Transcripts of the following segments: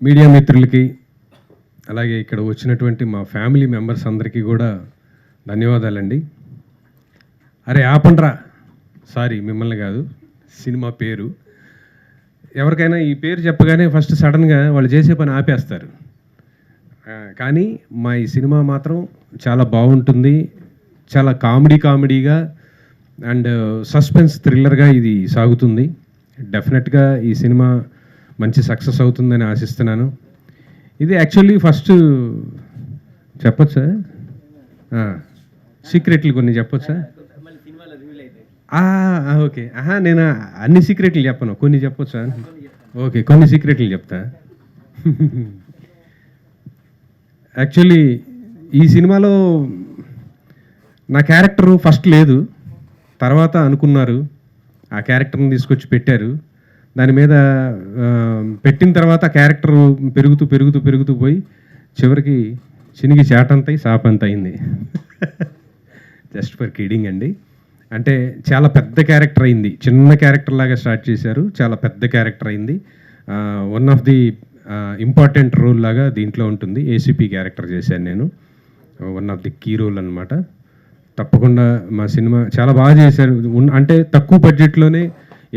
Media మిత్రులకి అలాగే ఇక్కడ వచ్చినటువంటి మా ఫ్యామిలీ మెంబర్స్ అందరికీ కూడా ధన్యవాదాలండి. అరే ఆపండ్రా, సారీ మిమ్మల్ని కాదు, సినిమా పేరు. ఎవరికైనా ఈ పేరు చెప్పగానే ఫస్ట్ సడన్గా వాళ్ళు చేసే పని ఆపేస్తారు. కానీ మా ఈ సినిమా మాత్రం చాలా బాగుంటుంది, చాలా కామెడీగా అండ్ సస్పెన్స్ థ్రిల్లర్గా ఇది సాగుతుంది. డెఫినెట్గా ఈ సినిమా మంచి సక్సెస్ అవుతుందని ఆశిస్తున్నాను. ఇది యాక్చువల్లీ ఫస్ట్ చెప్పొచ్చా, సీక్రెట్లు కొన్ని చెప్పొచ్చా? ఓకే, నేను అన్ని సీక్రెట్లు చెప్పను, కొన్ని చెప్పొచ్చా? ఓకే, కొన్ని సీక్రెట్లు చెప్తా. యాక్చువల్లీ ఈ సినిమాలో నా క్యారెక్టరు ఫస్ట్ లేదు, తర్వాత అనుకున్నారు, ఆ క్యారెక్టర్ని తీసుకొచ్చి పెట్టారు. దాని మీద పెట్టిన తర్వాత క్యారెక్టర్ పెరుగుతూ పోయి చివరికి చినిగి చాటంతయి సాపంత అయింది. జస్ట్ ఫర్ కిడింగ్ అండి. అంటే చాలా పెద్ద క్యారెక్టర్ అయింది, చిన్న క్యారెక్టర్ లాగా స్టార్ట్ చేశారు, చాలా పెద్ద క్యారెక్టర్ అయింది. One of the important role లాగా దీంట్లో ఉంటుంది. ఏసీపీ క్యారెక్టర్ చేశాను నేను, one of the key role అనమాట. తప్పకుండా మా సినిమా చాలా బాగా చేశారు. అంటే తక్కువ బడ్జెట్లోనే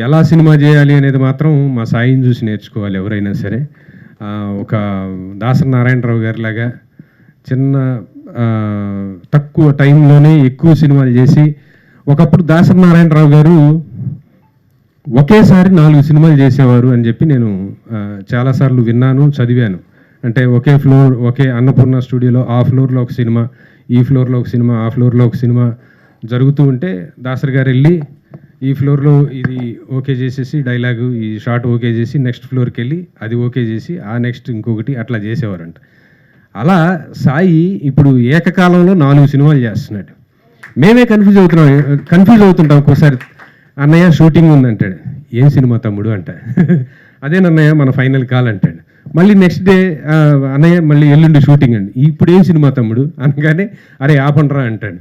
ఎలా సినిమా చేయాలి అనేది మాత్రం మా సాయిని చూసి నేర్చుకోవాలి ఎవరైనా సరే. ఒక దాసరి నారాయణరావు గారి లాగా చిన్న తక్కువ టైంలోనే ఎక్కువ సినిమాలు చేసి, ఒకప్పుడు దాసరి నారాయణరావు గారు ఒకేసారి 4 సినిమాలు చేసేవారు అని చెప్పి నేను చాలాసార్లు విన్నాను, చదివాను. అంటే ఒకే అన్నపూర్ణ స్టూడియోలో ఆ ఫ్లోర్లో ఒక సినిమా, ఈ ఫ్లోర్లో ఒక సినిమా, ఆ ఫ్లోర్లో ఒక సినిమా జరుగుతూ ఉంటే దాసరి గారు వెళ్ళి ఈ ఫ్లోర్లో ఇది ఓకే చేసేసి డైలాగు ఈ షార్ట్ ఓకే చేసి నెక్స్ట్ ఫ్లోర్కి వెళ్ళి అది ఓకే చేసి ఆ నెక్స్ట్ ఇంకొకటి అట్లా చేసేవారంట. అలా సాయి ఇప్పుడు ఏకకాలంలో 4 సినిమాలు చేస్తున్నాడు. మేమే కన్ఫ్యూజ్ అవుతుంటాం ఒక్కోసారి. అన్నయ్య షూటింగ్ ఉందంటాడు, ఏం సినిమా తమ్ముడు అంట. అదేనన్నయ్య మన ఫైనల్ కాల్ అంటాడు. మళ్ళీ నెక్స్ట్ డే అన్నయ్య మళ్ళీ ఎల్లుండి షూటింగ్ అండి, ఇప్పుడు ఏం సినిమా తమ్ముడు అనగానే అరే ఆపండ్రా అంటాడు.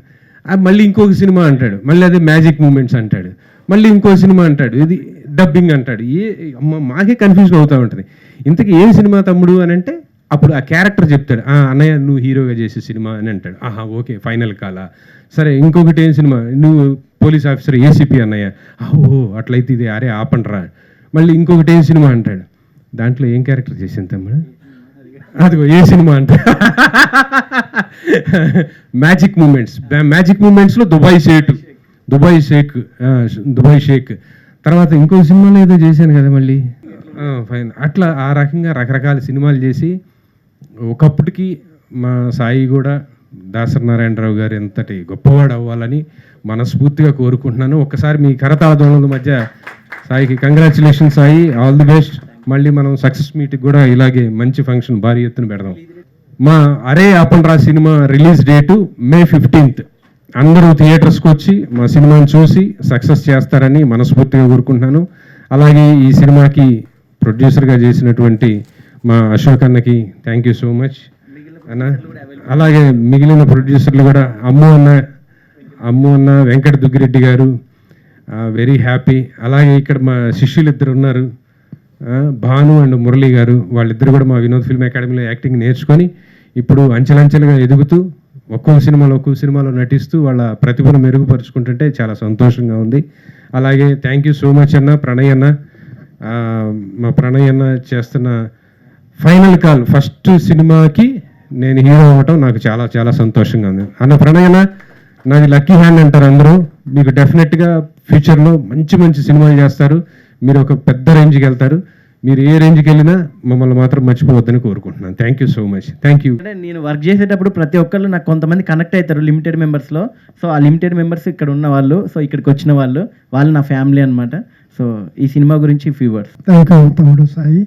మళ్ళీ ఇంకొక సినిమా అంటాడు, మళ్ళీ అదే మ్యాజిక్ మూమెంట్స్ అంటాడు, మళ్ళీ ఇంకో సినిమా అంటాడు, ఇది డబ్బింగ్ అంటాడు. మాకే కన్ఫ్యూజన్ అవుతూ ఉంటుంది. ఇంతకీ ఏం సినిమా తమ్ముడు అని అంటే అప్పుడు ఆ క్యారెక్టర్ చెప్తాడు, అన్నయ్య నువ్వు హీరోగా చేసే సినిమా అని అంటాడు. ఓకే ఫైనల్ కాలా, సరే ఇంకొకటి ఏం సినిమా, నువ్వు పోలీస్ ఆఫీసర్ ఏసీపీ అన్నయ్య, ఓహో అట్లయితే ఇది అరే ఆపండ్రా. మళ్ళీ ఇంకొకటి ఏం సినిమా అంటాడు, దాంట్లో ఏం క్యారెక్టర్ చేసింది తమ్ముడు, అదిగో ఏ సినిమా అంటే మ్యాజిక్ మూమెంట్స్లో దుబాయ్ షేక్ తర్వాత ఇంకో సినిమాలో ఏదో చేశాను కదా మళ్ళీ ఫైన్. అట్లా ఆ రకంగా రకరకాల సినిమాలు చేసి ఒకప్పటికి మా సాయి కూడా దాసరి నారాయణరావు గారు ఎంతటి గొప్పవాడు అవ్వాలని మనస్ఫూర్తిగా కోరుకుంటున్నాను. ఒక్కసారి మీ కరతాళ ధ్వనుల మధ్య సాయికి congratulation Sai, all the best. మళ్ళీ మనం సక్సెస్ మీట్కి కూడా ఇలాగే మంచి ఫంక్షన్ భారీ ఎత్తున పెడదాం. మా అరే ఆపండ్రా cinema release date May 15th. అందరూ థియేటర్స్కి వచ్చి మా సినిమాని చూసి సక్సెస్ చేస్తారని మనస్ఫూర్తిగా కోరుకుంటున్నాను. అలాగే ఈ సినిమాకి ప్రొడ్యూసర్గా చేసినటువంటి మా అశోక్ అన్నకి థ్యాంక్ యూ సో మచ్ అన్న. అలాగే మిగిలిన ప్రొడ్యూసర్లు కూడా అమ్ము అన్న వెంకట దుగ్గిరెడ్డి గారు, వెరీ హ్యాపీ. అలాగే ఇక్కడ మా శిష్యులు ఇద్దరు ఉన్నారు, భాను అండ్ మురళి గారు. వాళ్ళిద్దరు కూడా మా వినోద్ ఫిల్మ్ అకాడమీలో యాక్టింగ్ నేర్చుకొని ఇప్పుడు అంచెలంచెలుగా ఎదుగుతూ ఒక్కో సినిమాలో నటిస్తూ వాళ్ళ ప్రతిభను మెరుగుపరుచుకుంటుంటే చాలా సంతోషంగా ఉంది. అలాగే థ్యాంక్ యూ సో మచ్ అన్న ప్రణయ్ అన్న. మా ప్రణయ్ అన్న చేస్తున్న ఫైనల్ కాల్ ఫస్ట్ సినిమాకి నేను హీరో అవ్వటం నాకు చాలా చాలా సంతోషంగా ఉంది అన్న. ప్రణయ్ అన్న నాది లక్కీ హ్యాండ్ అంటారు అందరూ, మీకు డెఫినెట్గా ఫ్యూచర్లో మంచి సినిమాలు చేస్తారు, మీరు ఒక పెద్ద రేంజ్కి వెళ్తారు. మీరు ఏ రేంజ్కి వెళ్ళినా మమ్మల్ని మాత్రం మర్చిపోవద్దని కోరుకుంటున్నాను. Thank you so much. Thank you. అంటే నేను వర్క్ చేసేటప్పుడు ప్రతి ఒక్కళ్ళు నాకు కొంతమంది కనెక్ట్ అవుతారు లిమిటెడ్ మెంబర్స్లో. సో ఆ లిమిటెడ్ మెంబర్స్ ఇక్కడ ఉన్న వాళ్ళు, సో ఇక్కడికి వచ్చిన వాళ్ళు నా ఫ్యామిలీ అనమాట. సో ఈ సినిమా గురించి ఫ్యూ వర్డ్స్. థ్యాంక్ యూ తమ్ముడు సాయి,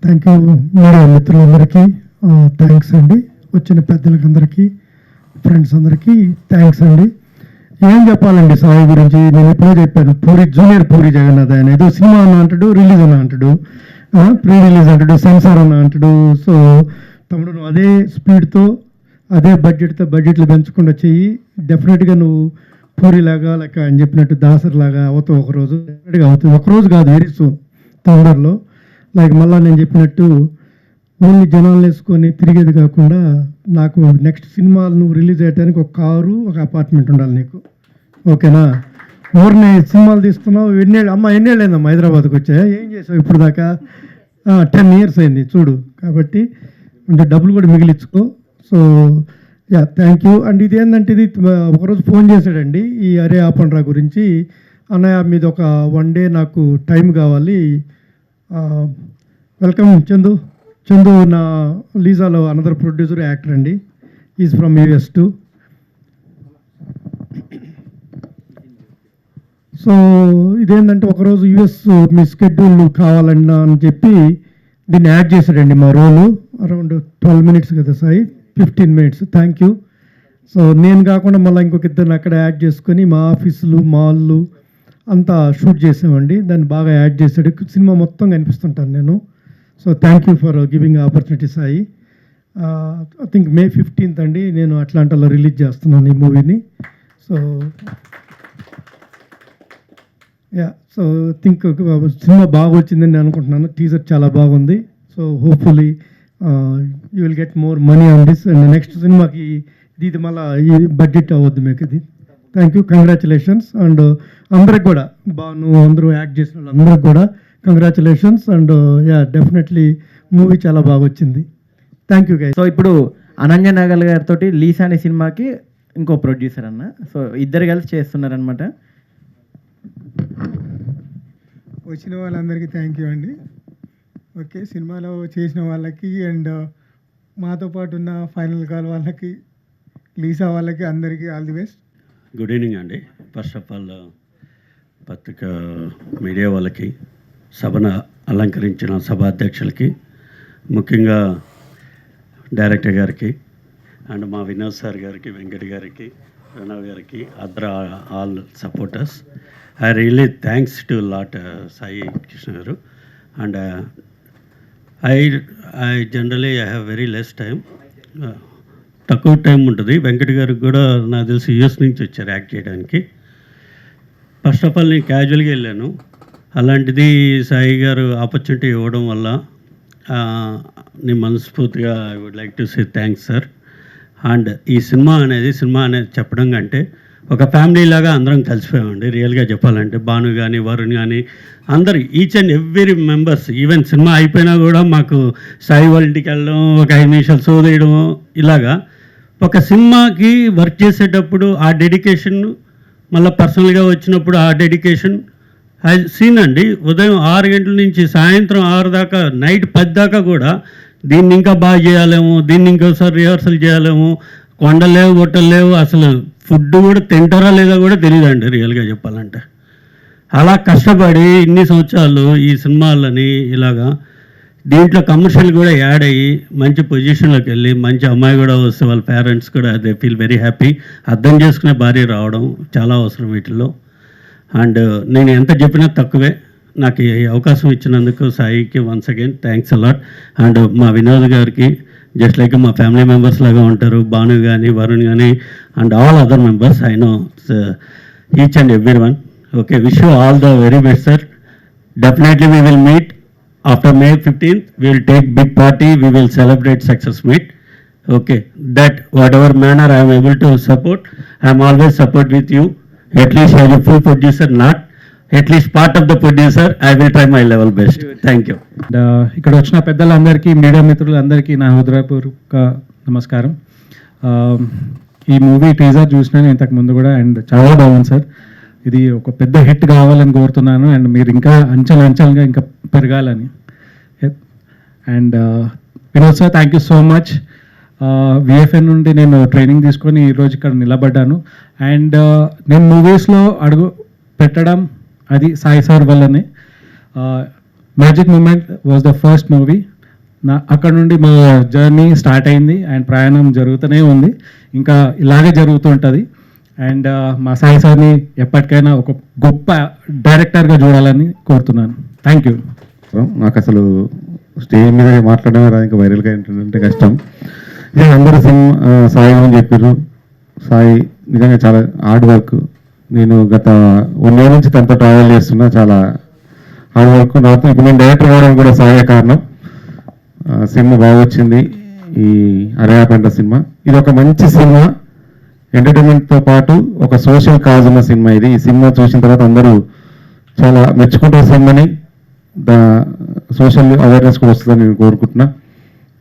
థ్యాంక్ యూ మీడియా మిత్రులందరికీ థ్యాంక్స్ అండి. వచ్చిన పెద్దలకి అందరికీ, ఫ్రెండ్స్ అందరికీ థ్యాంక్స్ అండి. ఏం చెప్పాలండి సాయి గురించి, నేను ఎప్పుడో చెప్పాను, జూనియర్ పూరి జగన్నాథ్ ఆయన ఏదో సినిమా అన్న అంటాడు, రిలీజ్ అన్న అంటాడు, ప్రీ రిలీజ్ అంటాడు, సెన్సార్ అన్న అంటాడు. సో తమ్ముడు నువ్వు అదే స్పీడ్తో అదే బడ్జెట్లు పెంచకుండా చెయ్యి, డెఫినెట్గా నువ్వు పూరిలాగా లెక్క అని చెప్పినట్టు దాసరిలాగా అవుతావు ఒకరోజు, డెఫినెట్గా అవుతావు. ఒకరోజు కాదు, వెరీ సూన్, తొందరలో. లైక్ మళ్ళీ నేను చెప్పినట్టు ఓన్లీ జనాలు వేసుకొని తిరిగేది కాకుండా నాకు నెక్స్ట్ సినిమాలు నువ్వు రిలీజ్ అయ్యడానికి ఒక కారు ఒక అపార్ట్మెంట్ ఉండాలి నీకు, ఓకేనా? ఊరిని సినిమాలు తీస్తున్నావు, ఎన్నేళ్ళు అయిందమ్మా హైదరాబాద్కి వచ్చాయా? ఏం చేసావు ఇప్పుడు దాకా? 10 years అయింది చూడు. కాబట్టి అంటే డబ్బులు కూడా మిగిలించుకో. So yeah, thank you. And ఇది ఏంటంటే ఇది ఒకరోజు ఫోన్ చేశాడండి ఈ అరే ఆపండ్రా గురించి. అన్నయ్య మీది ఒక 1 day నాకు టైం కావాలి. వెల్కమ్ చందు. చందు నా లీజాలో అనదర్ ప్రొడ్యూసర్ యాక్టర్ అండి. Is from US too. So ఇదేంటంటే ఒకరోజు US మీ స్కెడ్యూల్ కావాలన్నా అని చెప్పి దీన్ని యాడ్ చేశాడండి మా రోలు. అరౌండ్ 12 minutes కదా Sai, 15 minutes. Thank you. So నేను కాకుండా మళ్ళీ ఇంకొక ఇద్దరిని అక్కడ యాడ్ చేసుకొని మా ఆఫీసులు మాల్లు అంతా షూట్ చేసామండి. దాన్ని బాగా యాడ్ చేశాడు. సినిమా మొత్తం కనిపిస్తుంటాను నేను. So thank you for giving opportunity Sai. I think May 15th అండి నేను అట్లాంటాలో రిలీజ్ చేస్తున్నాను ఈ మూవీని. So yeah, so think cinema బాగా వచ్చిందని నేను అనుకుంటున్నాను. టీజర్ చాలా బాగుంది. So hopefully you will get more money on this. And next సినిమాకి ఇది మళ్ళీ ఈ బడ్జెట్ అవ్వద్దు మీకు ఇది. Thank you, congratulations. అండ్ అందరికి కూడా బాను అందరూ యాక్ట్ చేసిన వాళ్ళందరికి కూడా congratulations. And yeah, definitely movie చాలా బాగా వచ్చింది. Thank you guys. సో ఇప్పుడు అనన్య నాగల్ గారితో లీసా అనే సినిమాకి ఇంకో ప్రొడ్యూసర్ అన్న. సో ఇద్దరు కలిసి చేస్తున్నారనమాట. వచ్చిన వాళ్ళందరికీ థ్యాంక్ యూ అండి. ఓకే, సినిమాలో చేసిన వాళ్ళకి అండ్ మాతో పాటు ఉన్న ఫైనల్ కాల్ వాళ్ళకి, లీసా వాళ్ళకి అందరికీ all the best. Good evening అండి. ఫస్ట్ ఆఫ్ ఆల్ పత్రికా మీడియా వాళ్ళకి, సభను అలంకరించిన సభాధ్యక్షులకి, ముఖ్యంగా డైరెక్టర్ గారికి అండ్ మా వినోద్ సార్ గారికి, వెంకట్ గారికి, ప్రణవ్ గారికి, other all supporters. I really thanks to lot Sai Krishna garu. And I generally I have very less time, తక్కువ టైం ఉంటుంది. వెంకట్ గారికి కూడా నాకు తెలిసి US నుంచి వచ్చారు యాక్ట్ చేయడానికి. ఫస్ట్ ఆఫ్ ఆల్ నేను క్యాజువల్గా వెళ్ళాను. అలాంటిది సాయి గారు ఆపర్చునిటీ ఇవ్వడం వల్ల నేను మనస్ఫూర్తిగా I would like to say thanks sir. And ఈ సినిమా అనేది చెప్పడం కంటే ఒక ఫ్యామిలీ లాగా అందరం కలిసిపోయామండి. రియల్గా చెప్పాలంటే భాను కానీ, వరుణ్ కానీ, అందరు each and every members. Even cinema అయిపోయినా కూడా మాకు సాయి వాళ్ళ ఇంటికి వెళ్ళడం, ఒక 5 నిమిషాలు సోదేయడం, ఇలాగా ఒక సినిమాకి వర్క్ చేసేటప్పుడు ఆ డెడికేషన్, మళ్ళీ పర్సనల్గా వచ్చినప్పుడు ఆ డెడికేషన్ సీన్ అండి. ఉదయం 6 గంటల నుంచి సాయంత్రం 6 దాకా, నైట్ 10 దాకా కూడా దీన్ని ఇంకా బాగా చేయాలేమో, దీన్ని ఇంకోసారి రిహార్సల్ చేయాలేమో, కొండలు లేవు, గొట్టలు లేవు, అసలు ఫుడ్ కూడా తింటారా లేదా కూడా తెలియదండి రియల్గా చెప్పాలంటే. అలా కష్టపడి ఇన్ని సంవత్సరాలు ఈ సినిమాలని ఇలాగా దీంట్లో కమర్షియల్ కూడా యాడ్ అయ్యి మంచి పొజిషన్లోకి వెళ్ళి మంచి అమ్మాయి కూడా వస్తే వాళ్ళ పేరెంట్స్ కూడా దే ఫీల్ వెరీ హ్యాపీ. అర్థం చేసుకునే భార్య రావడం చాలా అవసరం వీటిల్లో. అండ్ నేను ఎంత చెప్పినా తక్కువే. నాకు ఈ అవకాశం ఇచ్చినందుకు సాయికి once again thanks a lot. And మా వినోద్ గారికి జస్ట్ లైక్ మా ఫ్యామిలీ మెంబర్స్ లాగా ఉంటారు. భాను కానీ, వరుణ్ కానీ, and all other members I know each and every one. Okay, wish you all the very best sir. Definitely we will meet after May 15th. We will take big party, we will celebrate success meet. Okay, that whatever manner I am able to support, I am always support with you. At least as a full producer, not at least part of the producer, I will try my level best. Thank you. ఇక్కడ వచ్చిన పెద్దలందరికీ, media మిత్రులందరికీ నా హృదయపూర్వక నమస్కారం. ఈ movie teaser చూసినాను ఇంతకు ముందు కూడా, అండ్ చాలా బాగుంది సార్. ఇది ఒక పెద్ద హిట్ కావాలని కోరుతున్నాను, అండ్ మీరు ఇంకా అంచెలంచెలుగా ఇంకా పెరగాలని. And Vinod sir, thank you so much. VFN నుండి నేను ట్రైనింగ్ తీసుకొని ఈరోజు ఇక్కడ నిలబడ్డాను. అండ్ నేను మూవీస్లో అడుగు పెట్టడం అది సాయి సార్ వల్లనే. Magic moment was the first movie. అక్కడ నుండి మా జర్నీ స్టార్ట్ అయింది అండ్ ప్రయాణం జరుగుతూనే ఉంది, ఇంకా ఇలాగే జరుగుతూ ఉంటుంది. అండ్ మా సాయి సార్ని ఎప్పటికైనా ఒక గొప్ప డైరెక్టర్గా చూడాలని కోరుతున్నాను. Thank you. నాకు అసలు స్టేజ్ మీద మాట్లాడడం రాదు, ఇంకా వైరల్గా ఏంటంటే కష్టం. ఇక అందరూ సాయి అని చెప్పారు. సాయి నిజంగా చాలా హార్డ్ వర్క్. నేను గత 1 year నుంచి తనతో ట్రావెల్ చేస్తున్నా. చాలా హార్డ్ వర్క్. నాతో ఇప్పుడు నేను డైరెక్టర్ కావడం కూడా సాయి కారణం. సినిమా బాగా వచ్చింది. ఈ అరయాపంట సినిమా ఇది ఒక మంచి సినిమా, ఎంటర్టైన్మెంట్తో పాటు ఒక సోషల్ కాజ్ ఉన్న సినిమా ఇది. ఈ సినిమా చూసిన తర్వాత అందరూ చాలా మెచ్చుకుంటారు సినిమాని. సోషల్ అవేర్నెస్ కూడా వస్తుందని నేను కోరుకుంటున్నా.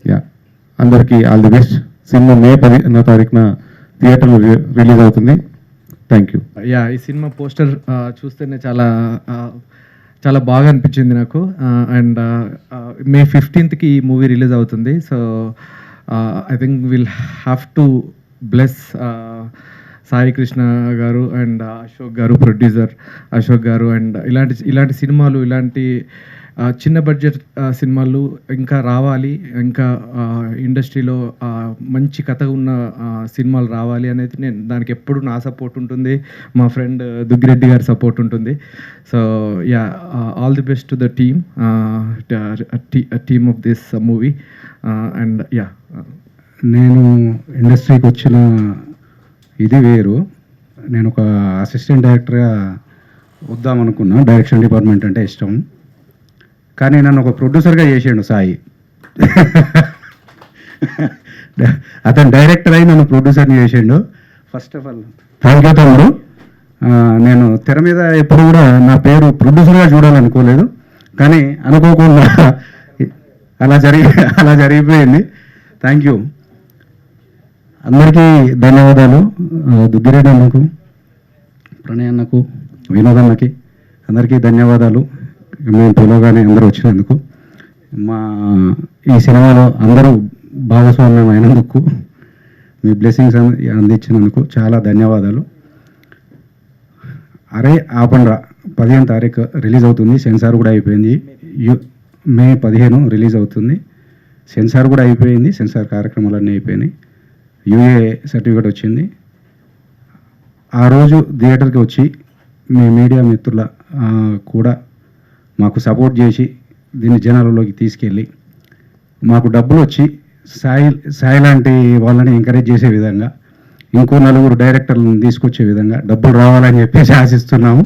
యా, అందరికీ ఆల్ ది బెస్ట్. సినిమా మే 10వ తారీఖున థియేటర్లో రిలీజ్ అవుతుంది. Thank you. యా, ఈ సినిమా పోస్టర్ చూస్తేనే చాలా బాగా అనిపించింది నాకు. అండ్ మే 15కి ఈ మూవీ రిలీజ్ అవుతుంది. So I think will have to bless Sai Krishna garu and Ashok garu, producer Ashok garu. And ఇలాంటి సినిమాలు, ఇలాంటి చిన్న బడ్జెట్ సినిమాలు ఇంకా రావాలి, ఇంకా ఇండస్ట్రీలో మంచి కథ ఉన్న సినిమాలు రావాలి అనేది నేను దానికి ఎప్పుడు నా సపోర్ట్ ఉంటుంది, మా ఫ్రెండ్ దుగ్గిరెడ్డి గారి సపోర్ట్ ఉంటుంది. So yeah, all the best to the team of this movie. And yeah, నేను ఇండస్ట్రీకి వచ్చిన ఇది వేరు. నేను ఒక అసిస్టెంట్ డైరెక్టర్గా వద్దామనుకున్నా. డైరెక్షన్ డిపార్ట్మెంట్ అంటే ఇష్టం, కానీ నన్ను ఒక ప్రొడ్యూసర్గా చేసాడు సాయి. అతను డైరెక్టర్ అయి నన్ను ప్రొడ్యూసర్ని చేసాడు. First of all thank you తమ్ముడు. నేను తెర మీద ఎప్పుడు కూడా నా పేరు ప్రొడ్యూసర్గా చూడాలనుకోలేదు, కానీ అనుకోకుండా అలా జరిగిపోయింది. Thank you. అందరికీ ధన్యవాదాలు. దుగ్గిరెడ్డి అన్నకు, ప్రణయ్ అన్నకు, వినోద్ అన్నకి అందరికీ ధన్యవాదాలు. మేము పిలవగానే అందరూ వచ్చినందుకు, మా ఈ సినిమాలో అందరూ భాగస్వామ్యం అయినందుకు, మీ బ్లెస్సింగ్స్ అందించినందుకు చాలా ధన్యవాదాలు. అరే ఆపండ్రా 15వ తారీఖు రిలీజ్ అవుతుంది. సెన్సార్ కూడా అయిపోయింది. మే 15 రిలీజ్ అవుతుంది. సెన్సార్ కూడా అయిపోయింది. సెన్సార్ కార్యక్రమాలన్నీ అయిపోయినాయి. యూఏ సర్టిఫికేట్ వచ్చింది. ఆ రోజు థియేటర్కి వచ్చి మీ మీడియా మిత్రుల కూడా మాకు సపోర్ట్ చేసి దీన్ని జనాలలోకి తీసుకెళ్ళి మాకు డబ్బులు వచ్చి సాయి లాంటి వాళ్ళని ఎంకరేజ్ చేసే విధంగా, ఇంకో 4 డైరెక్టర్లను తీసుకొచ్చే విధంగా డబ్బులు రావాలని చెప్పేసి ఆశిస్తున్నాము.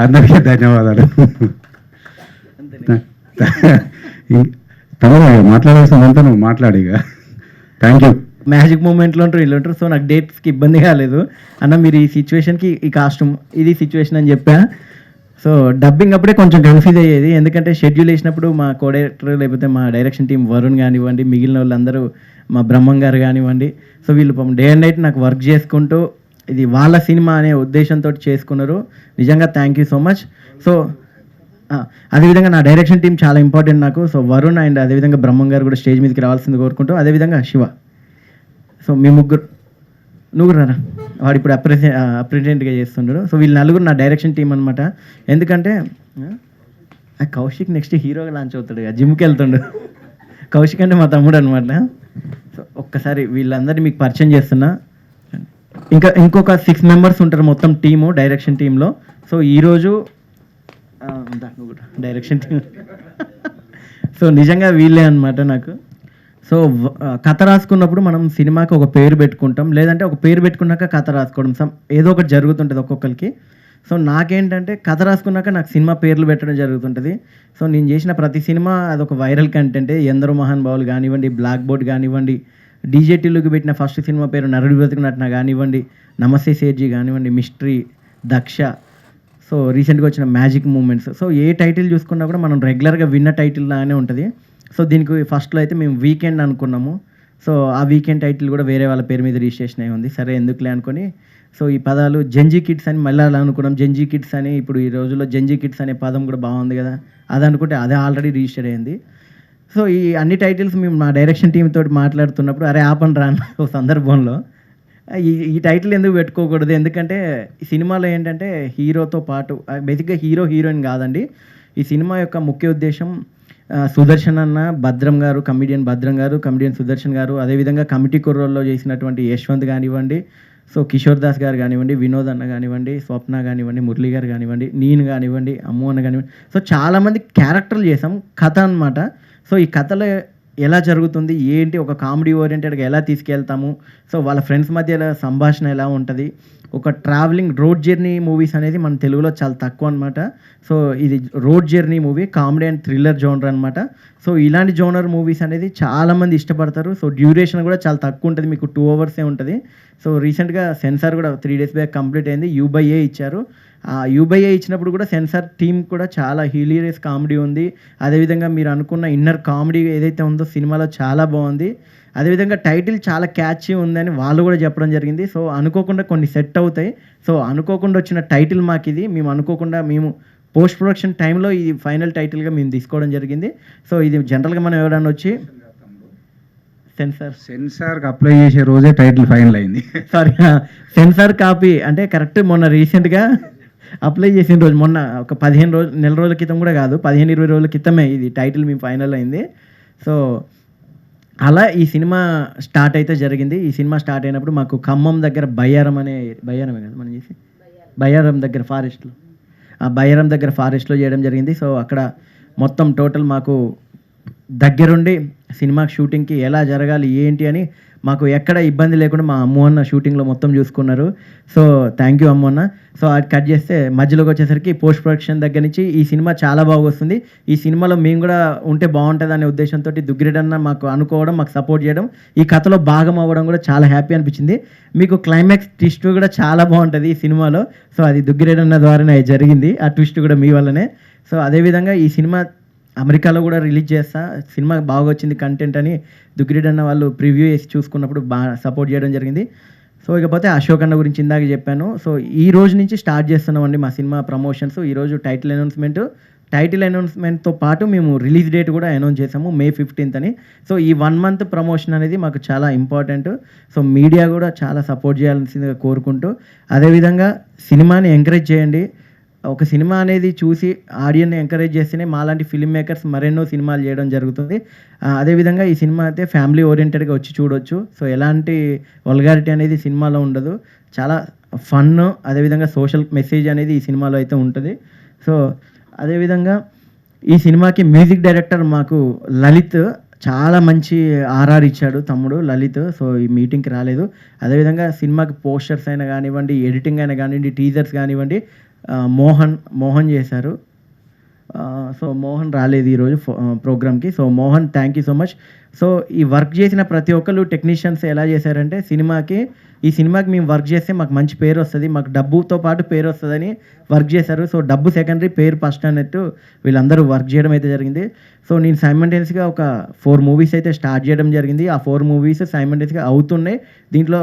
అందరికీ ధన్యవాదాలు. తమ్ముడు మాట్లాడాల్సిందంతా నువ్వు మాట్లాడిగా. Thank you. మ్యాజిక్ మూమెంట్లో ఉంటారు, వీళ్ళు ఉంటారు. సో నాకు డేట్స్కి ఇబ్బంది కాలేదు. అన్న మీరు ఈ సిచ్యువేషన్కి ఈ కాస్ట్యూమ్ ఇది సిచ్యువేషన్ అని చెప్పా. సో డబ్బింగ్ అప్పుడే కొంచెం కన్ఫ్యూజ్ అయ్యేది, ఎందుకంటే షెడ్యూల్ వేసినప్పుడు మా కోడైరెక్టర్ లేకపోతే మా డైరెక్షన్ టీం వరుణ్ కానివ్వండి, మిగిలిన వాళ్ళందరూ మా బ్రహ్మం గారు కానివ్వండి, సో వీళ్ళు డే అండ్ నైట్ నాకు వర్క్ చేసుకుంటూ ఇది వాళ్ళ సినిమా అనే ఉద్దేశంతో చేసుకున్నారు. నిజంగా thank you so much. So అదేవిధంగా నా డైరెక్షన్ టీం చాలా ఇంపార్టెంట్ నాకు. సో వరుణ్ అండ్ అదేవిధంగా బ్రహ్మం గారు కూడా స్టేజ్ మీదకి రావాల్సింది కోరుకుంటూ, అదేవిధంగా శివ. సో మీ ముగ్గురు, నువ్వు రారా, వాడు ఇప్పుడు అప్రెసిడెంట్గా చేస్తుండ్రు. సో వీళ్ళు 4 నా డైరెక్షన్ టీం అనమాట. ఎందుకంటే కౌశిక్ నెక్స్ట్ హీరోగా లాంచ్ అవుతాడు, జిమ్కి వెళ్తుండు. కౌశిక్ అంటే మా తమ్ముడు అనమాట. సో ఒక్కసారి వీళ్ళందరినీ మీకు పరిచయం చేస్తున్నా. ఇంకొక 6 మెంబర్స్ ఉంటారు మొత్తం టీము, డైరెక్షన్ టీంలో. సో ఈరోజు డైరెక్షన్ టీం సో నిజంగా వీళ్ళే అనమాట నాకు. సో కథ రాసుకున్నప్పుడు మనం సినిమాకి ఒక పేరు పెట్టుకుంటాం, లేదంటే ఒక పేరు పెట్టుకున్నాక కథ రాసుకోవడం ఏదో ఒకటి జరుగుతుంటుంది ఒక్కొక్కరికి. సో నాకేంటంటే కథ రాసుకున్నాక నాకు సినిమా పేర్లు పెట్టడం జరుగుతుంటుంది. సో నేను చేసిన ప్రతి సినిమా అదొక వైరల్ కంటెంట్. ఎందరో మహానుభావులు కానివ్వండి, బ్లాక్ బోర్డ్ కానివ్వండి, డీజేటీలోకి పెట్టిన ఫస్ట్ సినిమా పేరు నరుడి బ్రతుకు నటన కానివ్వండి, నమస్తే సేర్జీ కానివ్వండి, మిస్టరీ, దక్ష, సో రీసెంట్గా వచ్చిన మ్యాజిక్ మూమెంట్స్. సో ఏ టైటిల్ చూసుకున్నా కూడా మనం రెగ్యులర్గా విన్న టైటిల్ లాగానే ఉంటుంది. సో దీనికి ఫస్ట్లో అయితే మేము వీకెండ్ అనుకున్నాము. సో ఆ వీకెండ్ టైటిల్ కూడా వేరే వాళ్ళ పేరు మీద రిజిస్ట్రేషన్ అయి ఉంది. సరే ఎందుకులే అనుకొని సో ఈ పదాలు జంజీ కిడ్స్ అని మళ్ళీ అలా అనుకున్నాం. జంజీ కిడ్స్ అని ఇప్పుడు ఈ రోజుల్లో జంజీ కిడ్స్ అనే పదం కూడా బాగుంది కదా, అది అనుకుంటే అదే ఆల్రెడీ రిజిస్టర్ అయింది. సో ఈ అన్ని టైటిల్స్ మేము మా డైరెక్షన్ టీమ్ తోటి మాట్లాడుతున్నప్పుడు అరే ఆపండి రా ఒక సందర్భంలో ఈ టైటిల్ ఎందుకు పెట్టుకోకూడదు, ఎందుకంటే ఈ సినిమాలో ఏంటంటే హీరోతో పాటు బేసిక్గా హీరోయిన్ కాదండి. ఈ సినిమా యొక్క ముఖ్య ఉద్దేశం సుదర్శన్ అన్న, భద్రం గారు, కమిడియన్ సుదర్శన్ గారు, అదేవిధంగా కమిటీ కుర్రోల్లో చేసినటువంటి యశ్వంత్ కానివ్వండి, సో కిషోర్ దాస్ గారు కానివ్వండి, వినోద్ అన్న కానివ్వండి, స్వప్న కానివ్వండి, మురళి గారు కానివ్వండి, నేను కానివ్వండి, అమ్ము అన్న కానివ్వండి, సో చాలామంది క్యారెక్టర్లు చేసాం. కథ అనమాట. సో ఈ కథలో ఎలా జరుగుతుంది, ఏంటి, ఒక కామెడీ ఓరియంటెడ్గా ఎలా తీసుకెళ్తాము, సో వాళ్ళ ఫ్రెండ్స్ మధ్య సంభాషణ ఎలా ఉంటుంది, ఒక ట్రావెలింగ్ రోడ్ జర్నీ మూవీస్ అనేది మన తెలుగులో చాలా తక్కువ అనమాట. సో ఇది road journey movie, comedy and thriller genre అనమాట. సో ఇలాంటి జోనర్ మూవీస్ అనేది చాలామంది ఇష్టపడతారు. సో డ్యూరేషన్ కూడా చాలా తక్కువ ఉంటుంది, మీకు 2 hours ఉంటుంది. సో రీసెంట్గా సెన్సార్ కూడా 3 days బ్యాక్ కంప్లీట్ అయింది, U/A ఇచ్చారు. ఆ U/A ఇచ్చినప్పుడు కూడా సెన్సార్ టీమ్ కూడా చాలా హిలీరియస్ కామెడీ ఉంది. అదేవిధంగా మీరు అనుకున్న ఇన్నర్ కామెడీ ఏదైతే ఉందో సినిమాలో చాలా బాగుంది. అదేవిధంగా టైటిల్ చాలా క్యాచీ ఉందని వాళ్ళు కూడా చెప్పడం జరిగింది. సో అనుకోకుండా కొన్ని సెట్ అవుతాయి. సో అనుకోకుండా వచ్చిన టైటిల్ మాకు ఇది, మేము అనుకోకుండా మేము పోస్ట్ ప్రొడక్షన్ టైంలో ఇది ఫైనల్ టైటిల్గా మేము తీసుకోవడం జరిగింది. సో ఇది జనరల్గా మనం ఎవరైనా వచ్చి సెన్సార్కి అప్లై చేసే రోజే టైటిల్ ఫైనల్ అయింది. సారీ, సెన్సార్ కాపీ అంటే కరెక్ట్ మొన్న రీసెంట్గా అప్లై చేసిన రోజు, మొన్న ఒక 15 నెల రోజుల క్రితం కూడా కాదు, 15-20 రోజుల క్రితమే ఇది టైటిల్ మేము ఫైనల్ అయింది. సో అలా ఈ సినిమా స్టార్ట్ అయితే జరిగింది. ఈ సినిమా స్టార్ట్ అయినప్పుడు మాకు ఖమ్మం దగ్గర బయ్యారమే కదా మనం చేసి, బయ్యారం దగ్గర ఫారెస్ట్లో, ఆ బయ్యారం దగ్గర ఫారెస్ట్లో చేయడం జరిగింది. సో అక్కడ మొత్తం టోటల్ మాకు దగ్గరుండి సినిమా షూటింగ్కి ఎలా జరగాలి ఏంటి అని మాకు ఎక్కడ ఇబ్బంది లేకుండా మా అమ్మ అన్న షూటింగ్లో మొత్తం చూసుకున్నారు. సో థ్యాంక్ యూ అమ్మ అన్న. సో అది కట్ చేస్తే మధ్యలోకి వచ్చేసరికి పోస్ట్ ప్రొడక్షన్ దగ్గర నుంచి ఈ సినిమా చాలా బాగా వస్తుంది, ఈ సినిమాలో మేము కూడా ఉంటే బాగుంటుంది అనే ఉద్దేశంతో దుగ్గిరెడ్డన్న మాకు అనుకోవడం, మాకు సపోర్ట్ చేయడం, ఈ కథలో భాగం అవ్వడం కూడా చాలా హ్యాపీ అనిపించింది. మీకు క్లైమాక్స్ ట్విస్ట్ కూడా చాలా బాగుంటుంది ఈ సినిమాలో. సో అది దుగ్గిరెడ్డన్న ద్వారానే జరిగింది, ఆ ట్విస్ట్ కూడా మీ వల్లనే. సో అదేవిధంగా ఈ సినిమా అమెరికాలో కూడా రిలీజ్ చేస్తా, సినిమా బాగా వచ్చింది కంటెంట్ అని దుగ్గిరెడ్డి అన్న వాళ్ళు ప్రివ్యూ చేసి చూసుకున్నప్పుడు బాగా సపోర్ట్ చేయడం జరిగింది. సో ఇకపోతే అశోక్ అన్న గురించి ఇందాక చెప్పాను. సో ఈ రోజు నుంచి స్టార్ట్ చేస్తున్నామండి మా సినిమా ప్రమోషన్స్. ఈరోజు టైటిల్ అనౌన్స్మెంట్తో పాటు మేము రిలీజ్ డేట్ కూడా అనౌన్స్ చేసాము, May 15th అని. సో ఈ 1 month ప్రమోషన్ అనేది మాకు చాలా ఇంపార్టెంట్. సో మీడియా కూడా చాలా సపోర్ట్ చేయాల్సిందిగా కోరుకుంటూ, అదేవిధంగా సినిమాని ఎంకరేజ్ చేయండి. ఒక సినిమా అనేది చూసి ఆడియన్ని ఎంకరేజ్ చేస్తేనే మాలాంటి ఫిల్మ్ మేకర్స్ మరెన్నో సినిమాలు చేయడం జరుగుతుంది. అదేవిధంగా ఈ సినిమా అయితే ఫ్యామిలీ ఓరియంటెడ్గా వచ్చి చూడొచ్చు. సో ఎలాంటి వల్గారిటీ అనేది సినిమాలో ఉండదు, చాలా ఫన్, అదేవిధంగా సోషల్ మెసేజ్ అనేది ఈ సినిమాలో అయితే ఉంటుంది. సో అదేవిధంగా ఈ సినిమాకి మ్యూజిక్ డైరెక్టర్ మాకు లలిత్ చాలా మంచి ఆర్ఆర్ ఇచ్చాడు, తమ్ముడు లలిత్. సో ఈ మీటింగ్కి రాలేదు. అదేవిధంగా సినిమాకి పోస్టర్స్ అయినా కానివ్వండి, ఎడిటింగ్ అయినా కానివ్వండి, టీజర్స్ కానివ్వండి, మోహన్ చేశారు. సో మోహన్ రాలేదు ఈరోజు ప్రోగ్రామ్కి. So Mohan thank you so much. So ఈ వర్క్ చేసిన ప్రతి ఒక్కరు టెక్నీషియన్స్ ఎలా చేశారంటే, ఈ సినిమాకి మేము వర్క్ చేస్తే మాకు మంచి పేరు వస్తుంది, మాకు డబ్బుతో పాటు పేరు వస్తుందని వర్క్ చేశారు. సో డబ్బు సెకండరీ, పేరు ఫస్ట్ అన్నట్టు వీళ్ళందరూ వర్క్ చేయడం అయితే జరిగింది. సో నేను సైమల్టేనియస్గా ఒక 4 movies అయితే స్టార్ట్ చేయడం జరిగింది. ఆ 4 movies సైమల్టేనియస్గా అవుతున్నాయి. దీంట్లో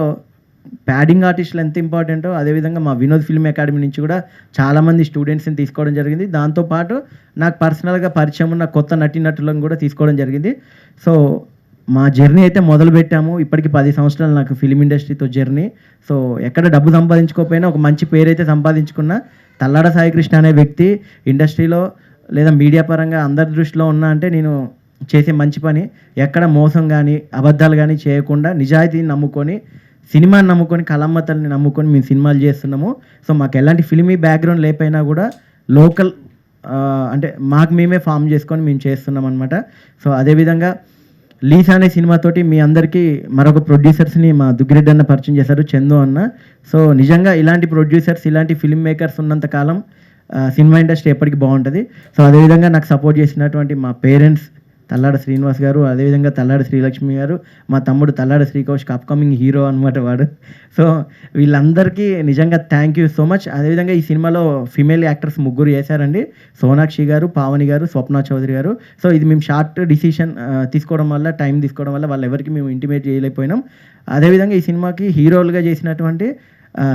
ప్యాడింగ్ ఆర్టిస్టులు ఎంత ఇంపార్టెంటో అదేవిధంగా మా వినోద్ ఫిల్మ్ అకాడమీ నుంచి కూడా చాలామంది స్టూడెంట్స్ని తీసుకోవడం జరిగింది. దాంతోపాటు నాకు పర్సనల్గా పరిచయం ఉన్న కొత్త నటీనటులను కూడా తీసుకోవడం జరిగింది. సో మా జర్నీ అయితే మొదలుపెట్టాము. ఇప్పటికి 10 సంవత్సరాలు నాకు ఫిలిం ఇండస్ట్రీతో జర్నీ. సో ఎక్కడ డబ్బు సంపాదించుకోకపోయినా ఒక మంచి పేరు అయితే సంపాదించుకున్న తల్లాడ సాయికృష్ణ అనే వ్యక్తి ఇండస్ట్రీలో లేదా మీడియా పరంగా అందరి దృష్టిలో ఉన్నా అంటే నేను చేసే మంచి పని, ఎక్కడ మోసం కానీ అబద్ధాలు కానీ చేయకుండా నిజాయితీని నమ్ముకొని, సినిమాని నమ్ముకొని, కళామతల్ని నమ్ముకొని మేము సినిమాలు చేస్తున్నాము. సో మాకు ఎలాంటి ఫిల్మీ బ్యాక్గ్రౌండ్ లేకపోయినా కూడా లోకల్ అంటే మాకు మేమే ఫామ్ చేసుకొని మేము చేస్తున్నాం అనమాట. సో అదేవిధంగా లీసా అనే సినిమాతోటి మీ అందరికీ మరొక ప్రొడ్యూసర్స్ని మా దుగ్గిరెడ్డి అన్న పరిచయం చేశారు, చందు అన్న. సో నిజంగా ఇలాంటి ప్రొడ్యూసర్స్, ఇలాంటి ఫిల్మ్ మేకర్స్ ఉన్నంతకాలం సినిమా ఇండస్ట్రీ ఎప్పటికీ బాగుంటుంది. సో అదేవిధంగా నాకు సపోర్ట్ చేసినటువంటి మా పేరెంట్స్ తల్లాడ శ్రీనివాస్ గారు, అదేవిధంగా తల్లాడ శ్రీలక్ష్మి గారు, మా తమ్ముడు తల్లాడ శ్రీకౌశిక్ అప్కమింగ్ హీరో అనమాట వాడు. సో వీళ్ళందరికీ నిజంగా థ్యాంక్ యూ సో మచ్. అదేవిధంగా ఈ సినిమాలో ఫిమేల్ యాక్టర్స్ 3 చేశారండి, సోనాక్షి గారు, పావని గారు, స్వప్న చౌదరి గారు. సో ఇది మేము షార్ట్ డిసిషన్ తీసుకోవడం వల్ల, టైం తీసుకోవడం వల్ల వాళ్ళెవరికి మేము ఇంటిమేట్ చేయలేకపోయినాం. అదేవిధంగా ఈ సినిమాకి హీరోలుగా చేసినటువంటి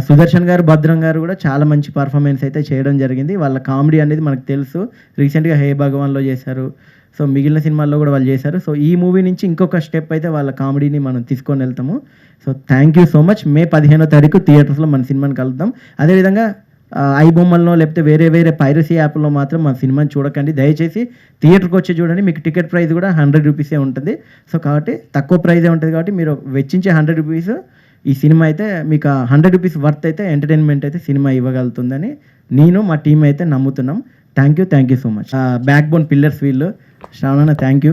సుదర్శన్ గారు, భద్రం గారు కూడా చాలా మంచి పర్ఫార్మెన్స్ అయితే చేయడం జరిగింది. వాళ్ళ కామెడీ అనేది మనకు తెలుసు, రీసెంట్గా హే భగవాన్లో చేశారు. సో మిగిలిన సినిమాల్లో కూడా వాళ్ళు చేశారు. సో ఈ మూవీ నుంచి ఇంకొక స్టెప్ అయితే వాళ్ళ కామెడీని మనం తీసుకొని వెళ్తాము. So thank you so much. May 15వ తారీఖు థియేటర్స్లో మన సినిమాని కలుద్దాం. అదేవిధంగా ఐబొమ్మల్లో లేకపోతే వేరే పైరసీ యాప్లో మాత్రం మన సినిమాని చూడకండి, దయచేసి థియేటర్కి వచ్చి చూడండి. మీకు టికెట్ ప్రైస్ కూడా 100 రూపీసే ఉంటుంది. సో కాబట్టి తక్కువ ప్రైజే ఉంటుంది కాబట్టి మీరు వెచ్చించే 100 రూపీస్ ఈ సినిమా అయితే మీకు 100 రూపీస్ వర్త్ అయితే ఎంటర్టైన్మెంట్ అయితే సినిమా ఇవ్వగలుగుతుందని నేను, మా టీం అయితే నమ్ముతున్నాం. Thank you so much. Back bone pillars వీళ్ళు. శ్రావణ థ్యాంక్ యూ.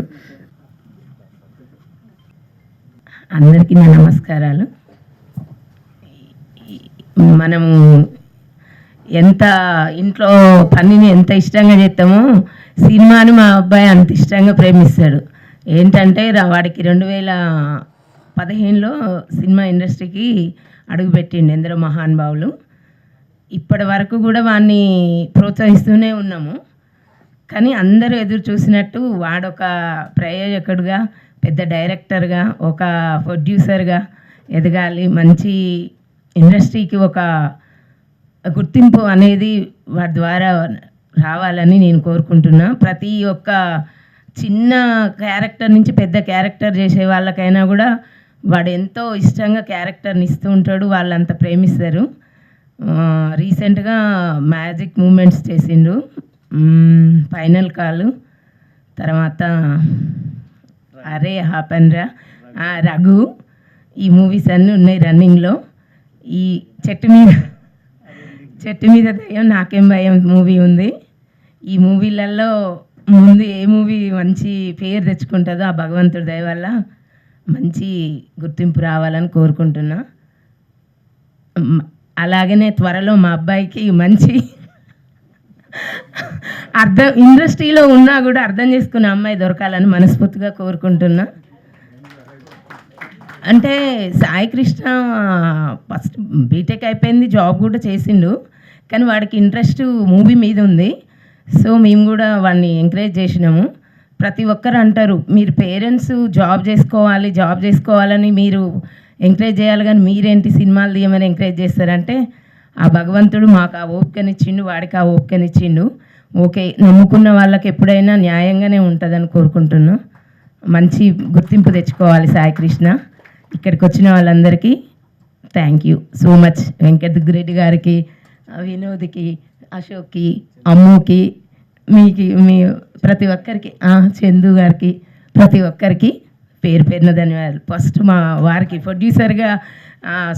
అందరికీ నా నమస్కారాలు. మనము ఎంత ఇంట్లో పనిని ఎంత ఇష్టంగా చేస్తామో సినిమాని మా అబ్బాయి అంత ఇష్టంగా ప్రేమిస్తాడు. ఏంటంటే వాడికి 2015లో సినిమా ఇండస్ట్రీకి అడుగుపెట్టిండు ఎందరో మహానుభావులు. ఇప్పటి వరకు కూడా వాడిని ప్రోత్సహిస్తూనే ఉన్నాము. కానీ అందరూ ఎదురు చూసినట్టు వాడొక ప్రయోజకుడుగా, పెద్ద డైరెక్టర్గా, ఒక ప్రొడ్యూసర్గా ఎదగాలి, మంచి ఇండస్ట్రీకి ఒక గుర్తింపు అనేది వాడి ద్వారా రావాలని నేను కోరుకుంటున్నా. ప్రతి ఒక్క చిన్న క్యారెక్టర్ నుంచి పెద్ద క్యారెక్టర్ చేసే వాళ్ళకైనా కూడా వాడు ఎంతో ఇష్టంగా క్యారెక్టర్ని ఇస్తూ ఉంటాడు, వాళ్ళంత ప్రేమిస్తారు. రీసెంట్గా మ్యాజిక్ మూమెంట్స్ చేసిండు, ఫైనల్ కాలు, తర్వాత అరే హాపన్రా, రఘు, ఈ మూవీస్ అన్నీ ఉన్నాయి రన్నింగ్లో. ఈ చెట్టు మీద దయ్యం నాకేం భయం మూవీ ఉంది. ఈ మూవీలలో ముందు ఏ మూవీ మంచి పేరు తెచ్చుకుంటుందో ఆ భగవంతుడి దయ వల్ల మంచి గుర్తింపు రావాలని కోరుకుంటున్నా. అలాగనే త్వరలో మా అబ్బాయికి మంచి ఇండస్ట్రీలో ఉన్నా కూడా అర్థం చేసుకునే అమ్మాయి దొరకాలని మనస్ఫూర్తిగా కోరుకుంటున్నా. అంటే సాయి కృష్ణ ఫస్ట్ బీటెక్ అయిపోయింది, జాబ్ కూడా చేసిండు, కానీ వాడికి ఇంట్రెస్ట్ మూవీ మీద ఉంది. సో మేము కూడా వాడిని ఎంకరేజ్ చేసినాము. ప్రతి ఒక్కరు అంటారు మీరు పేరెంట్స్ జాబ్ చేసుకోవాలని మీరు ఎంకరేజ్ చేయాలి, కానీ మీరేంటి సినిమాలు తీయమని ఎంకరేజ్ చేస్తారంటే ఆ భగవంతుడు మాకు ఆ ఓపికనిచ్చిండు, వాడికి ఆ ఓపికనిచ్చిండు. ఓకే, నమ్ముకున్న వాళ్ళకి ఎప్పుడైనా న్యాయంగానే ఉంటుందని కోరుకుంటున్నాను. మంచి గుర్తింపు తెచ్చుకోవాలి సాయి కృష్ణ. ఇక్కడికి వచ్చిన వాళ్ళందరికీ thank you so much. Venkat Reddy గారికి, వినోద్కి, అశోక్కి, అమ్ముకి, మీ ప్రతి ఒక్కరికి, చందు గారికి, ప్రతి ఒక్కరికి పేరు పేరున ధన్యవాదాలు. ఫస్ట్ మా వారికి ప్రొడ్యూసర్గా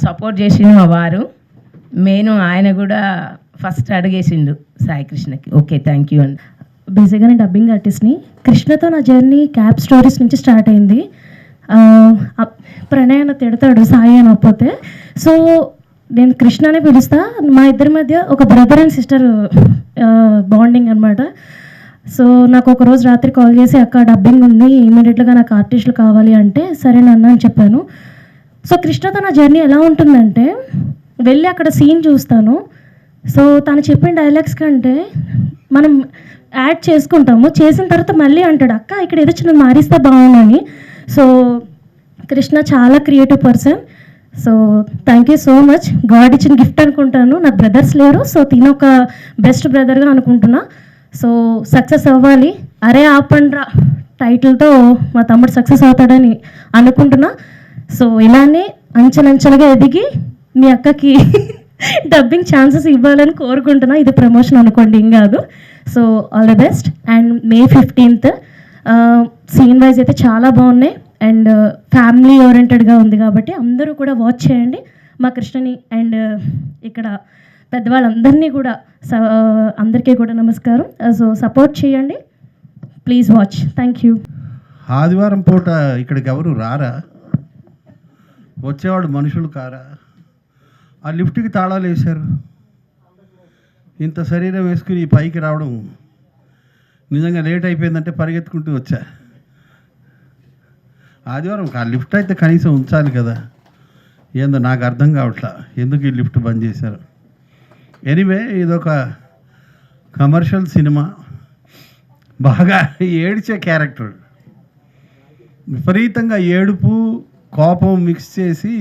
సపోర్ట్ చేసిండు మా వారు, మెయిన్ ఆయన కూడా ఫస్ట్ అడిగేసిండు సాయి కృష్ణకి. ఓకే, థ్యాంక్ యూ అండి. బేసిక్గా నేను డబ్బింగ్ ఆర్టిస్ట్ని. కృష్ణతో నా జర్నీ క్యాబ్ స్టోరీస్ నుంచి స్టార్ట్ అయింది. ప్రణయన తిడతాడు సాయి అనకపోతే, సో నేను కృష్ణనే పిలుస్తా. మా ఇద్దరి మధ్య ఒక బ్రదర్ అండ్ సిస్టర్ బాండింగ్ అనమాట. సో నాకు ఒక రోజు రాత్రి కాల్ చేసి అక్క డబ్బింగ్ ఉంది, ఇమీడియట్గా నాకు ఆర్టిస్టులు కావాలి అంటే సరే నాన్న అని చెప్పాను. సో కృష్ణతో నా జర్నీ ఎలా ఉంటుందంటే వెళ్ళి అక్కడ సీన్ చూస్తాను. సో తను చెప్పిన డైలాగ్స్ కంటే మనం యాడ్ చేసుకుంటాము, చేసిన తర్వాత మళ్ళీ అంటాడు అక్క ఇక్కడ ఏదో చిన్న మారిస్తే బాగుందని. సో కృష్ణ చాలా creative person. So thank you so much. God ఇచ్చిన గిఫ్ట్ అనుకుంటాను. నాకు బ్రదర్స్ లేరు, సో తిన ఒక బెస్ట్ బ్రదర్గా అనుకుంటున్నా. సో సక్సెస్ అవ్వాలి. అరే ఆపండ్రా టైటిల్తో మా తమ్ముడు సక్సెస్ అవుతాడని అనుకుంటున్నా. సో ఇలానే అంచెలంచెలుగా ఎదిగి మీ అక్కకి డబ్బింగ్ ఛాన్సెస్ ఇవ్వాలని కోరుకుంటున్నా. ఇది ప్రమోషన్ అనుకోండి, ఏం కాదు. So all the best. And May 15th scene wise అయితే చాలా బాగున్నాయి అండ్ ఫ్యామిలీ ఓరియంటెడ్గా ఉంది కాబట్టి అందరూ కూడా వాచ్ చేయండి మా కృష్ణని. అండ్ ఇక్కడ పెద్దవాళ్ళందరినీ కూడా అందరికీ కూడా నమస్కారం. సో సపోర్ట్ చేయండి, ప్లీజ్ వాచ్. Thank you. ఆదివారం పూట ఇక్కడికి ఎవరు రారా? వచ్చేవాడు మనుషులు కారా? ఆ లిఫ్ట్కి తాళాలు వేశారు. ఇంత శరీరం వేసుకుని పైకి రావడం నిజంగా లేట్ అయిపోయిందంటే పరిగెత్తుకుంటూ వచ్చా. ఆదివారం ఆ లిఫ్ట్ అయితే కనీసం ఉంచాలి కదా, ఏందో నాకు అర్థం కావట్లా ఎందుకు ఈ లిఫ్ట్ బంద్ చేశారు. ఎనీవే ఇదొక కమర్షియల్ సినిమా, బాగా ఏడ్చే క్యారెక్టర్, విపరీతంగా ఏడుపు కోపం మిక్స్ చేసి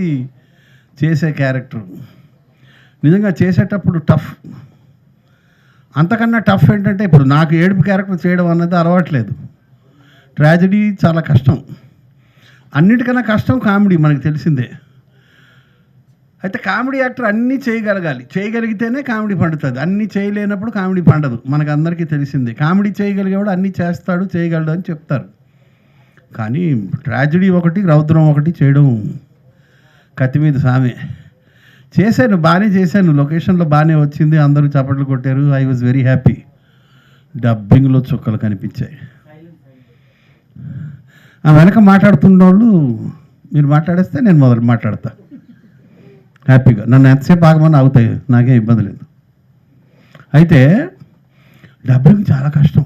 చేసే క్యారెక్టర్. నిజంగా చేసేటప్పుడు టఫ్, అంతకన్నా టఫ్ ఏంటంటే ఇప్పుడు నాకు ఏడుపు క్యారెక్టర్ చేయడం అన్నది అలవాట్లేదు. ట్రాజడీ చాలా కష్టం, అన్నిటికన్నా కష్టం కామెడీ, మనకు తెలిసిందే. అయితే కామెడీ యాక్టర్ అన్నీ చేయగలగాలి, చేయగలిగితేనే కామెడీ పండుతుంది. అన్నీ చేయలేనప్పుడు కామెడీ పండదు, మనకు అందరికీ తెలిసిందే. కామెడీ చేయగలిగేవాడు అన్నీ చేస్తాడు, చేయగలడు అని చెప్తారు. కానీ ట్రాజడీ ఒకటి, రౌద్రం ఒకటి చేయడం కత్తి మీద సామే. చేశాను, బాగానే చేశాను, లొకేషన్లో బాగానే వచ్చింది, అందరూ చప్పట్లు కొట్టారు. I was very happy. డబ్బింగ్లో చుక్కలు కనిపించాయి. ఆ వెనక మాట్లాడుతున్న వాళ్ళు మీరు మాట్లాడేస్తే నేను మొదలు మాట్లాడతా హ్యాపీగా. నన్ను ఎంతసేపు ఆగమని ఆగుతాయి, నాకేం ఇబ్బంది లేదు. అయితే డబ్బింగ్ చాలా కష్టం.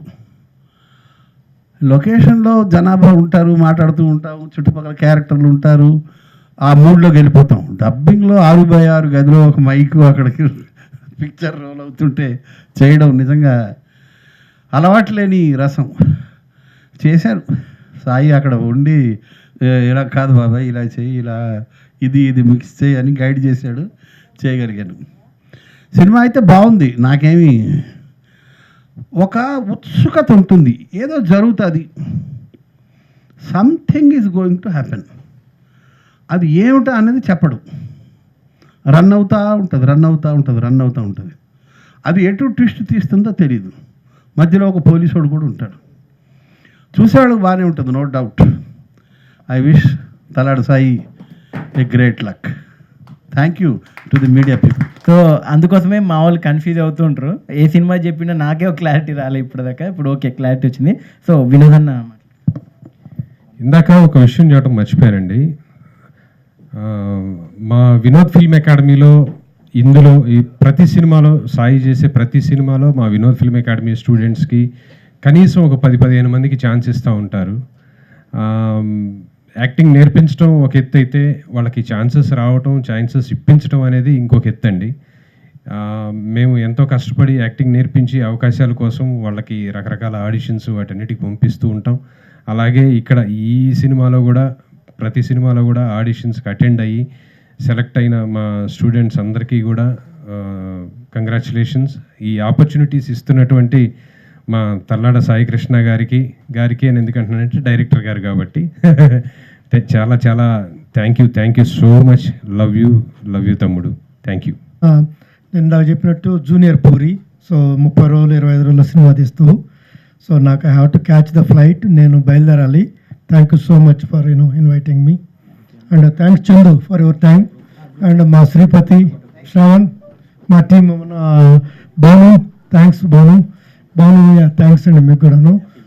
లొకేషన్లో జనాభా ఉంటారు, మాట్లాడుతూ ఉంటాం, చుట్టుపక్కల క్యారెక్టర్లు ఉంటారు, ఆ మూడ్లోకి వెళ్ళిపోతాం. డబ్బింగ్లో 6x6 గదిలో ఒక మైకు అక్కడికి పిక్చర్ రోల్ అవుతుంటే చేయడం నిజంగా అలవాటు లేని రసం. చేశారు సాయి అక్కడ ఉండి, ఇలా కాదు బాబాయ్ ఇలా చేయి, ఇలా ఇది మిక్స్ చేయి అని గైడ్ చేశాడు, చేయగలిగాను. సినిమా అయితే బాగుంది. నాకేమి ఒక ఉత్సుకత ఉంటుంది, ఏదో జరుగుతుంది, something is going to happen. అది ఏమిటా అనేది చెప్పడు, రన్ అవుతూ ఉంటుంది. అది ఎటు ట్విస్ట్ తీస్తుందో తెలియదు. మధ్యలో ఒక పోలీసు వాడు కూడా ఉంటాడు. చూసేవాళ్ళకి బాగానే ఉంటుంది, నో డౌట్. ఐ విష్ తలాడు Sai a great luck. Thank you to the media people. So అందుకోసమే మా వాళ్ళు కన్ఫ్యూజ్ అవుతుంటారు. ఏ సినిమా చెప్పినా నాకే ఒక క్లారిటీ రాలే ఇప్పటిదాకా. ఇప్పుడు ఓకే, క్లారిటీ వచ్చింది. సో వినోదన్న, ఇందాక ఒక విషయం చెప్పడం మర్చిపోయానండి. మా వినోద్ ఫిల్మ్ అకాడమీలో ఇందులో ఈ ప్రతి సినిమాలో, సాయి చేసే ప్రతి సినిమాలో మా వినోద్ ఫిల్మ్ అకాడమీ స్టూడెంట్స్కి కనీసం ఒక 10-15 మందికి ఛాన్స్ ఇస్తూ ఉంటారు. యాక్టింగ్ నేర్పించడం ఒక ఎత్తు అయితే, వాళ్ళకి ఛాన్సెస్ రావటం, ఛాన్సెస్ ఇప్పించడం అనేది ఇంకొక ఎత్తు అండి. మేము ఎంతో కష్టపడి యాక్టింగ్ నేర్పించి అవకాశాల కోసం వాళ్ళకి రకరకాల ఆడిషన్స్ వాటన్నిటికి పంపిస్తూ ఉంటాం. అలాగే ఇక్కడ ఈ సినిమాలో కూడా, ప్రతి సినిమాలో కూడా ఆడిషన్స్కి అటెండ్ అయ్యి సెలెక్ట్ అయిన మా స్టూడెంట్స్ అందరికీ కూడా కంగ్రాచులేషన్స్. ఈ ఆపర్చునిటీస్ ఇస్తున్నటువంటి మా తల్లాడ సాయి కృష్ణ గారికి అని ఎందుకంటున్నానంటే డైరెక్టర్ గారు కాబట్టి చాలా చాలా thank you so much. Love you తమ్ముడు, థ్యాంక్ యూ. నేను ఇందాక చెప్పినట్టు జూనియర్ పూరి. సో 30 రోజులు 25 రోజుల సినిమా తీస్తూ, సో నాకు I have to catch the flight, నేను బయలుదేరాలి. Thank you so much for inviting me, and thanks Chandu for your time, and మా శ్రీపతి, శ్రవణ్, మా team, Bhanu, thanks Bhanu, thanks అండి మీకు కూడాను.